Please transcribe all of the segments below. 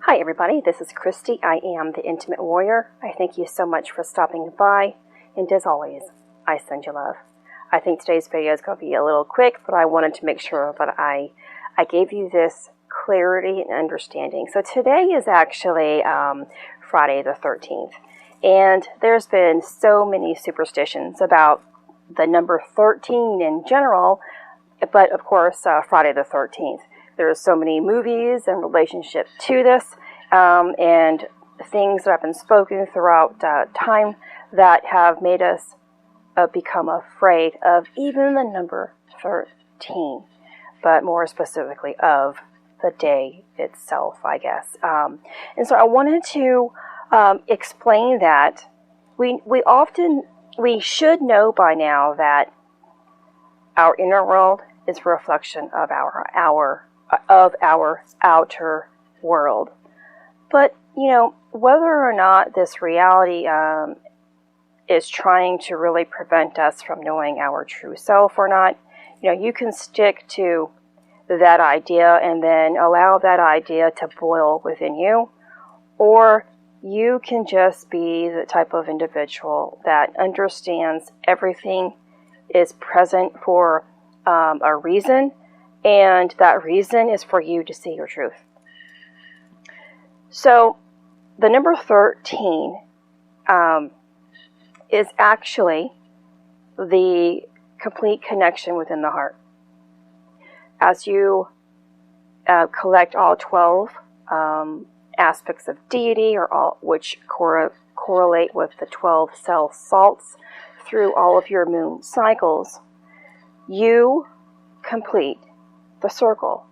Hi everybody, this is Christy. I am the Intimate Warrior. I thank you so much for stopping by, and as always, I send you love. I think today's video is going to be a little quick, but I wanted to make sure that I gave you this clarity and understanding. So today is actually Friday the 13th, and there's been so many superstitions about the number 13 in general, but of course Friday the 13th. There's so many movies and relationship to this, and things that have been spoken throughout time that have made us become afraid of even the number 13, but more specifically of the day itself, I guess. And so I wanted to explain that we should know by now that our inner world is a reflection of our outer world. But, whether or not this reality is trying to really prevent us from knowing our true self or not, you can stick to that idea and then allow that idea to boil within you, or you can just be the type of individual that understands everything is present for a reason, and that reason is for you to see your truth. So the number 13 is actually the complete connection within the heart. As you collect all 12 aspects of deity, or all which correlate with the 12 cell salts through all of your moon cycles, you complete the circle.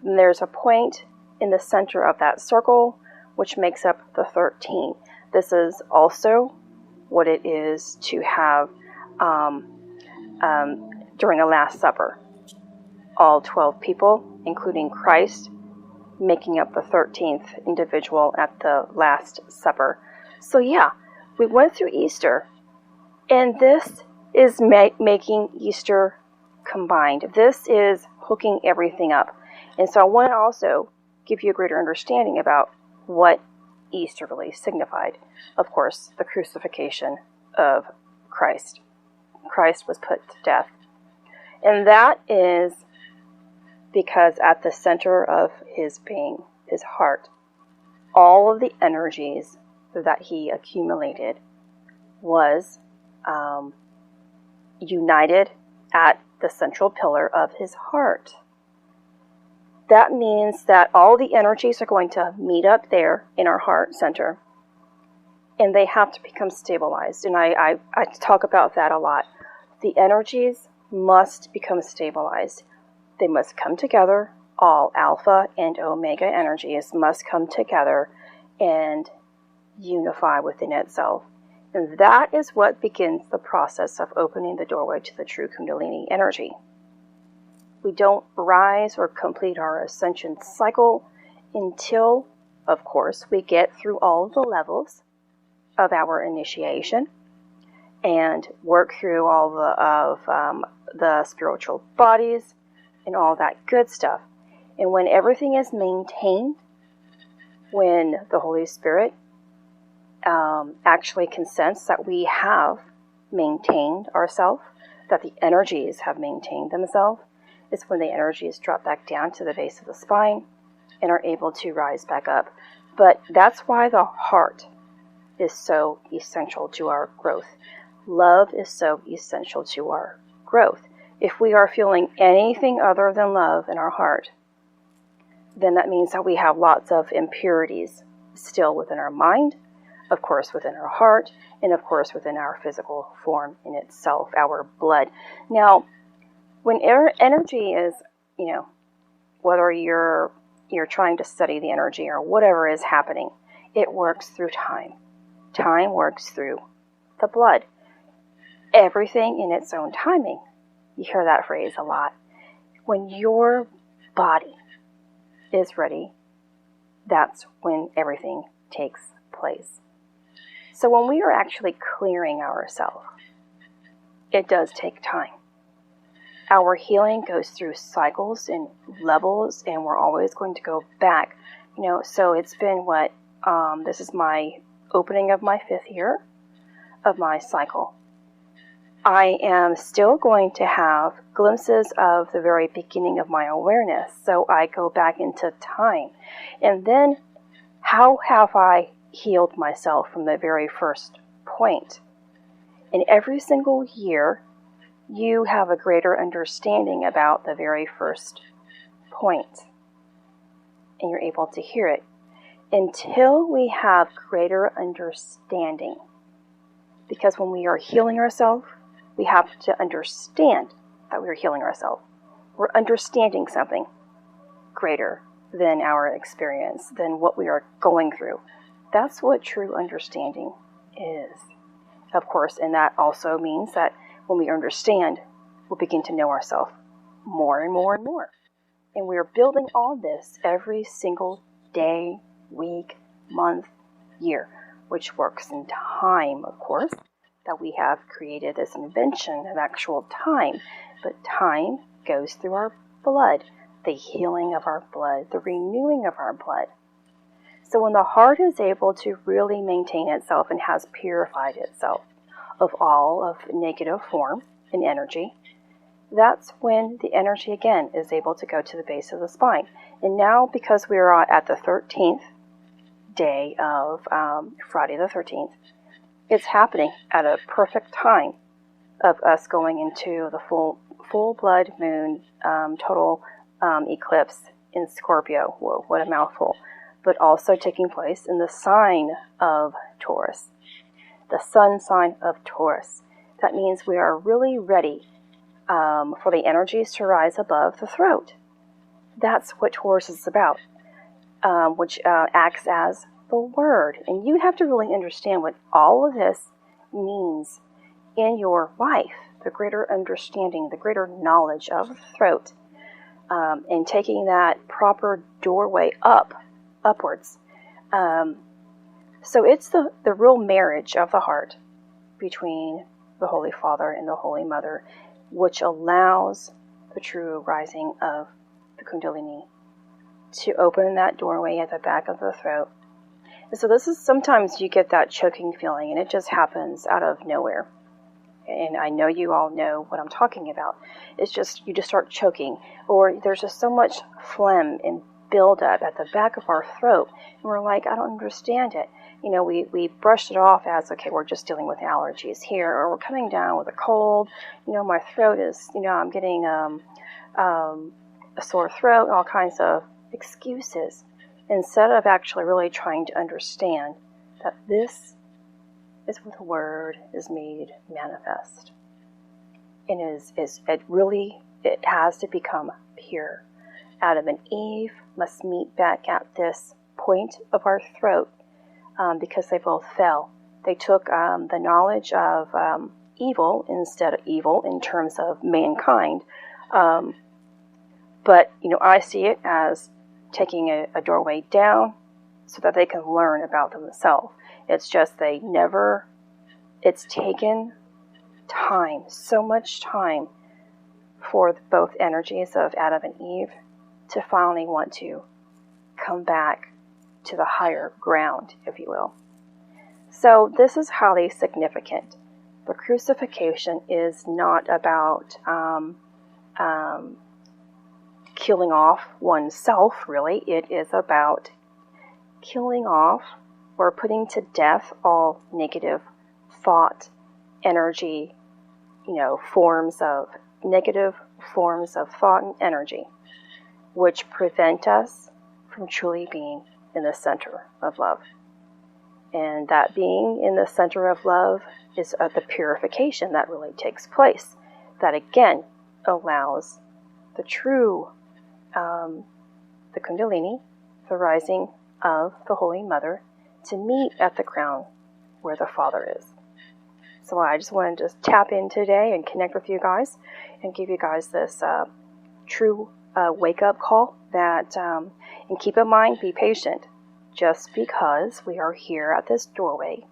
And there's a point in the center of that circle which makes up the 13. This is also what it is to have during a Last Supper. All 12 people, including Christ, making up the 13th individual at the Last Supper. So yeah, we went through Easter, and this is making Easter combined. This is hooking everything up. And so I want to also give you a greater understanding about what Easter really signified. Of course, the crucifixion of Christ. Christ was put to death. And that is because at the center of his being, his heart, all of the energies that he accumulated was united at the central pillar of his heart. That means that all the energies are going to meet up there in our heart center, and they have to become stabilized. And I talk about that a lot. The energies must become stabilized. They must come together. All alpha and omega energies must come together and unify within itself. And that is what begins the process of opening the doorway to the true Kundalini energy. We don't rise or complete our ascension cycle until, of course, we get through all the levels of our initiation and work through all the spiritual bodies and all that good stuff. And when everything is maintained, when the Holy Spirit actually consents that we have maintained ourselves, that the energies have maintained themselves, is when the energies drop back down to the base of the spine and are able to rise back up. But that's why the heart is so essential to our growth. Love is so essential to our growth. If we are feeling anything other than love in our heart, then that means that we have lots of impurities still within our mind, of course within our heart, and of course within our physical form in itself, our blood. Now, when energy is, whether you're trying to study the energy or whatever is happening, it works through time. Time works through the blood. Everything in its own timing. You hear that phrase a lot. When your body is ready, that's when everything takes place. So when we are actually clearing ourselves, it does take time. Our healing goes through cycles and levels, and we're always going to go back So it's been this is my opening of my 5th year of my cycle. I am still going to have glimpses of the very beginning of my awareness. So I go back into time. And then how have I healed myself from the very first point? And every single year, you have a greater understanding about the very first point. And you're able to hear it. Until we have greater understanding. Because when we are healing ourselves, we have to understand that we're healing ourselves. We're understanding something greater than our experience, than what we are going through. That's what true understanding is. Of course, and that also means that when we understand, we'll begin to know ourselves more and more and more. And we are building all this every single day, week, month, year, which works in time, of course, that we have created this invention of actual time. But time goes through our blood, the healing of our blood, the renewing of our blood. So when the heart is able to really maintain itself and has purified itself of all of negative form and energy, that's when the energy again is able to go to the base of the spine. And now, because we are at the 13th day of Friday the 13th, it's happening at a perfect time of us going into the full blood moon total eclipse in Scorpio. Whoa, what a mouthful. But also taking place in the sign of Taurus, the sun sign of Taurus. That means we are really ready for the energies to rise above the throat. That's what Taurus is about, which acts as the word. And you have to really understand what all of this means in your life, the greater understanding, the greater knowledge of the throat, and taking that proper doorway upwards. So it's the real marriage of the heart between the Holy Father and the Holy Mother, which allows the true rising of the Kundalini to open that doorway at the back of the throat. And so this is, sometimes you get that choking feeling, and it just happens out of nowhere. And I know you all know what I'm talking about. It's just, you just start choking, or there's just so much phlegm and buildup at the back of our throat, and we're like, I don't understand it. We brushed it off as, okay, we're just dealing with allergies here, or we're coming down with a cold. My throat is, I'm getting a sore throat, all kinds of excuses, instead of actually really trying to understand that this is where the word is made manifest. And it has to become pure. Adam and Eve must meet back at this point of our throat, because they both fell. They took the knowledge of evil instead of evil in terms of mankind. But I see it as taking a doorway down so that they can learn about themselves. It's just it's taken time, so much time, for both energies of Adam and Eve to finally want to come back to the higher ground, if you will. So this is highly significant. The crucifixion is not about killing off oneself, really. It is about killing off or putting to death all negative thought, energy, negative forms of thought and energy, which prevent us from truly being in the center of love. And that being in the center of love is the purification that really takes place. That again allows the true, the Kundalini, the rising of the Holy Mother, to meet at the crown where the Father is. So I just wanted to tap in today and connect with you guys and give you guys this true wake-up call that, and keep in mind, be patient. Just because we are here at this doorway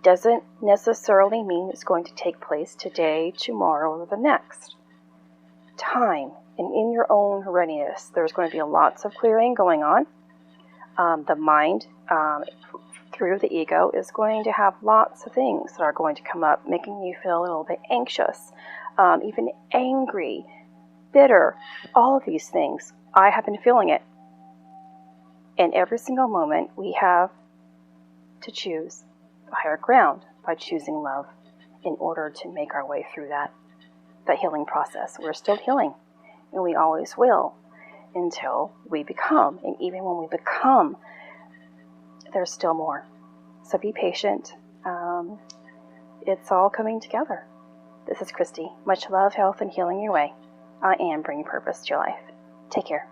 doesn't necessarily mean it's going to take place today, tomorrow, or the next. Time, and in your own readiness, there's going to be lots of clearing going on. The mind, through the ego, is going to have lots of things that are going to come up, making you feel a little bit anxious, even angry, bitter, all of these things. I have been feeling it. And every single moment we have to choose the higher ground by choosing love in order to make our way through that healing process. We're still healing, and we always will until we become. And even when we become, there's still more. So be patient. It's all coming together. This is Christy. Much love, health, and healing your way. I am bringing purpose to your life. Take care.